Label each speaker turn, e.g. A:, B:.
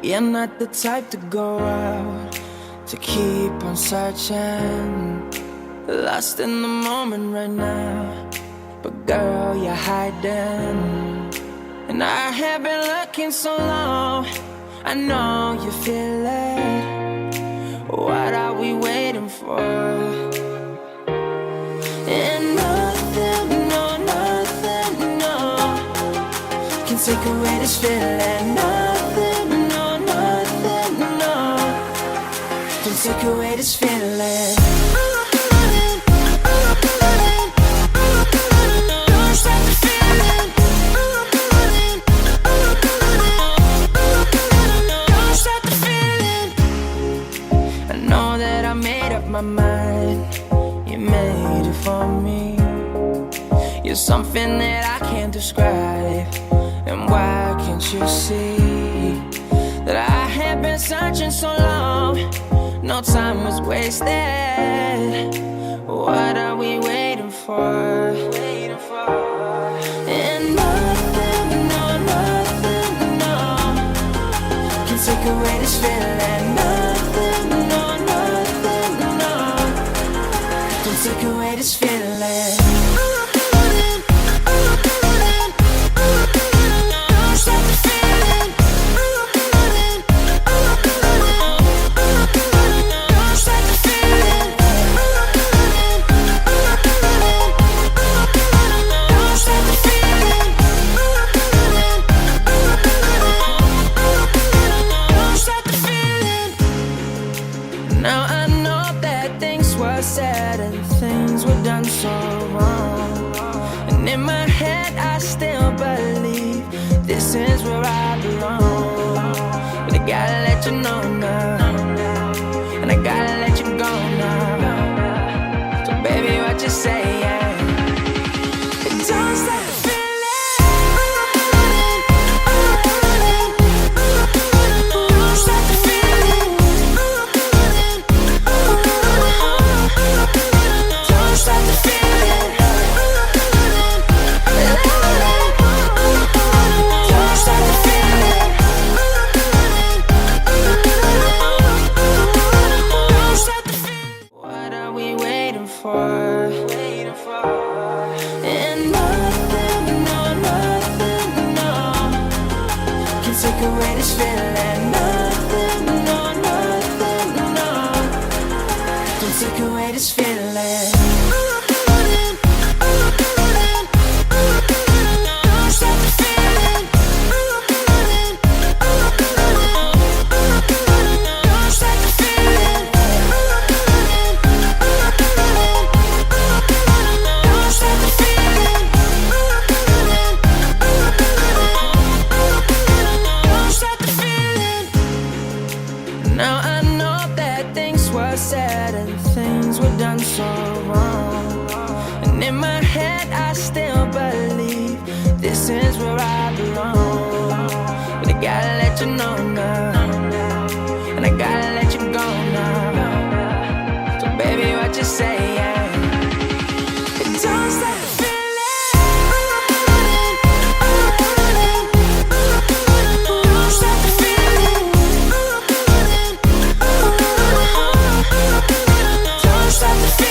A: You're not the type to go out, to keep on searching, lost in the moment right now. But girl, you're hiding, and I have been looking so long. I know you feel it. What are we waiting for? And nothing, no, nothing, no, can take away this feeling. Nothing, no, nothing, no, can take away this feeling. My mind, you made it for me. You're something that I can't describe. And why can't you see that I have been searching so long? No time was wasted. What are we waiting for? And nothing, no, nothing, no, can take away this feeling. Nothing, no, take away this feeling. Now I know that things were said and things were done so wrong, and in my head I still believe this is where I belong. But I gotta let you know now, and I gotta let you go now. So baby, what you say? Don't stop the feeling. Don't stop the feeling. Don't stop the feeling. Don't stop the feeling. Don't stop the feeling. What are we waiting for? And nothing, no, nothing, no, can take away this feeling. Nothing, no, nothing, no, can take away this feeling. Don't stop the feeling. Don't stop the feeling. Don't stop the feeling. Don't stop the feeling. Now I know that things were said and things were done so wrong, and in my head I still believe this is where I belong. But I gotta let you know now, and I gotta let you go now. So baby, what you say? Don't stop the feeling. Don't stop the feeling. Don't stop the feeling.